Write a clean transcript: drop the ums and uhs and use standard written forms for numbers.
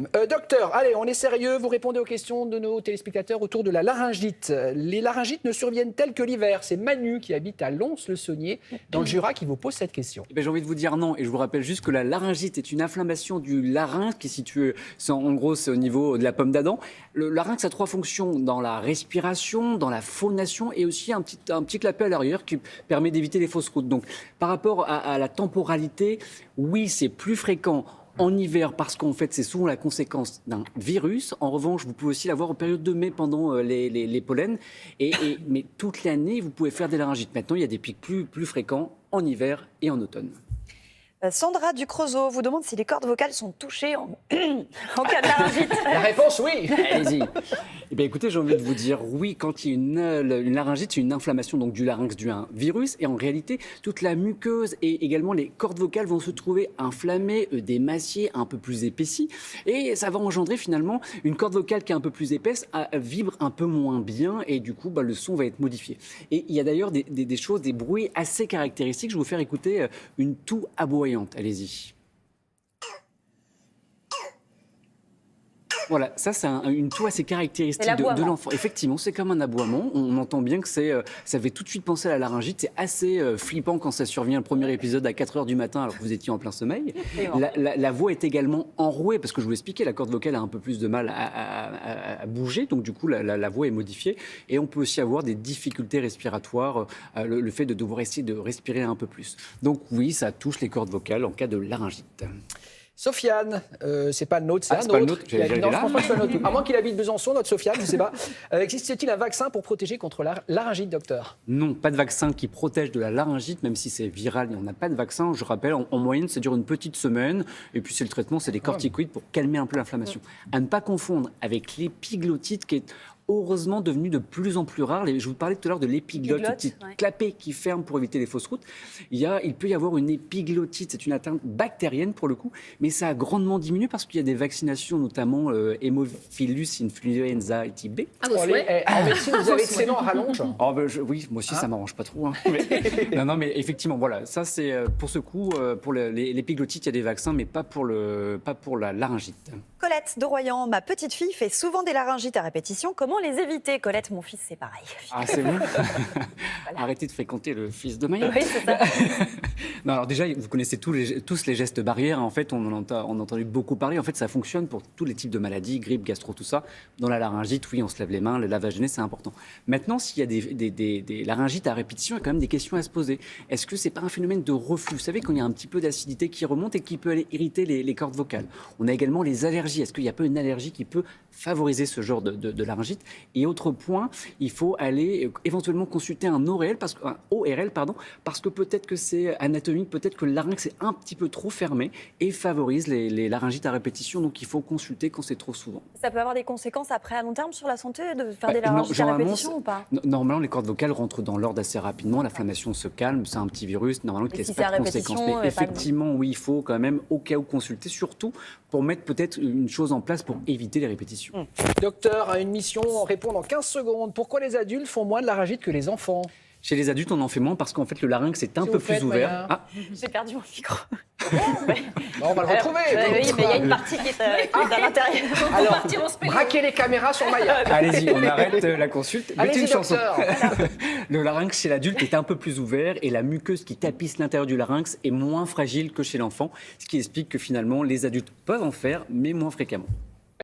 Docteur, allez, on est sérieux, vous répondez aux questions de nos téléspectateurs autour de la laryngite. Les laryngites ne surviennent-elles que l'hiver? C'est Manu qui habite à Lons-le-Saunier, dans le Jura, qui vous pose cette question. J'ai envie de vous dire non, et je vous rappelle juste que la laryngite est une inflammation du larynx qui est située, en gros, c'est au niveau de la pomme d'Adam. Le larynx a 3 fonctions, dans la respiration, dans la phonation et aussi un petit clapet à l'arrière qui permet d'éviter les fausses routes. Donc, par rapport à la temporalité, oui, c'est plus fréquent en hiver, parce qu'en fait, c'est souvent la conséquence d'un virus. En revanche, vous pouvez aussi l'avoir en période de mai pendant les pollens. Mais toute l'année, vous pouvez faire des laryngites. Maintenant, il y a des pics plus fréquents en hiver et en automne. Sandra Ducrozo vous demande si les cordes vocales sont touchées en cas de laryngite. La réponse, oui. Allez-y. Eh bien, écoutez, j'ai envie de vous dire oui, quand il y a une laryngite, c'est une inflammation donc, du larynx due à un virus. Et en réalité, toute la muqueuse et également les cordes vocales vont se trouver inflammées, œdémaciées, un peu plus épaissies. Et ça va engendrer finalement une corde vocale qui est un peu plus épaisse, vibre un peu moins bien. Et du coup, le son va être modifié. Et il y a d'ailleurs des choses, des bruits assez caractéristiques. Je vais vous faire écouter une toux aboyante. Allez-y. Voilà, ça c'est une toux assez caractéristique de l'enfant. Effectivement, c'est comme un aboiement. On entend bien que ça fait tout de suite penser à la laryngite. C'est assez flippant quand ça survient. Le premier épisode à 4h du matin alors que vous étiez en plein sommeil. La voix est également enrouée parce que je vous l'expliquais, la corde vocale a un peu plus de mal à bouger. Donc du coup, la voix est modifiée. Et on peut aussi avoir des difficultés respiratoires, le fait de devoir essayer de respirer un peu plus. Donc oui, ça touche les cordes vocales en cas de laryngite. Sofiane, c'est pas le nôtre, c'est un autre. Non, je pense pas que ce soit le nôtre. À moins qu'il habite Besançon, notre Sofiane, je ne sais pas. Existe-t-il un vaccin pour protéger contre la laryngite, docteur? Non, pas de vaccin qui protège de la laryngite, même si c'est viral, il n'y en a pas de vaccin. Je rappelle, en moyenne, ça dure une petite semaine. Et puis, c'est le traitement, c'est des corticoïdes pour calmer un peu l'inflammation. À ne pas confondre avec l'épiglottite, qui est heureusement devenu de plus en plus rare. Je vous parlais tout à l'heure de l'épiglotte, une petite clapet qui ferme pour éviter les fausses routes. Il peut y avoir une épiglottite, c'est une atteinte bactérienne pour le coup, mais ça a grandement diminué parce qu'il y a des vaccinations, notamment Haemophilus influenza type B. En médecine, vous avez de ces noms à rallonge? Oui, moi aussi, ça ne m'arrange pas trop. Hein. Non, mais effectivement, voilà, ça c'est pour ce coup, pour l'épiglottite, il y a des vaccins, mais pas pour la laryngite. Colette de Royan, ma petite fille fait souvent des laryngites à répétition. Comment les éviter? Colette, mon fils, c'est pareil. Ah, c'est bon. Voilà. Arrêtez de fréquenter le fils de Maya. Oui, c'est ça. Non, alors déjà, vous connaissez tous les gestes barrières. En fait, on a entendu beaucoup parler. En fait, ça fonctionne pour tous les types de maladies, grippe, gastro, tout ça. Dans la laryngite, oui, on se lave les mains. Le lavage de nez, c'est important. Maintenant, s'il y a des laryngites à répétition, il y a quand même des questions à se poser. Est-ce que c'est pas un phénomène de reflux? Vous savez, quand il y a un petit peu d'acidité qui remonte et qui peut aller irriter les cordes vocales. On a également les allergies. Est-ce qu'il y a pas une allergie qui peut favoriser ce genre de laryngite? Et autre point, il faut aller éventuellement consulter un ORL, parce que peut-être que c'est anatomique, peut-être que le larynx est un petit peu trop fermé et favorise les laryngites à répétition. Donc il faut consulter quand c'est trop souvent. Ça peut avoir des conséquences après à long terme sur la santé de faire des laryngites à répétition ou pas? Normalement, les cordes vocales rentrent dans l'ordre assez rapidement. L'inflammation se calme, c'est un petit virus, normalement, qui ne laisse pas de conséquences. Mais effectivement, oui, il faut quand même au cas où consulter, surtout pour mettre peut-être une chose en place pour éviter les répétitions. Docteur a une mission, répondre en 15 secondes. Pourquoi les adultes font moins de laryngite que les enfants? Chez les adultes, on en fait moins parce qu'en fait, le larynx est un peu plus ouvert. Ah. J'ai perdu mon micro. On va le retrouver. Oui, mais il y a une partie qui est à l'intérieur. Alors, braquez les caméras sur Maya. Allez-y, on arrête la consulte. Allez-y, une chanson. docteur. Le larynx chez l'adulte est un peu plus ouvert et la muqueuse qui tapisse l'intérieur du larynx est moins fragile que chez l'enfant, ce qui explique que finalement, les adultes peuvent en faire, mais moins fréquemment.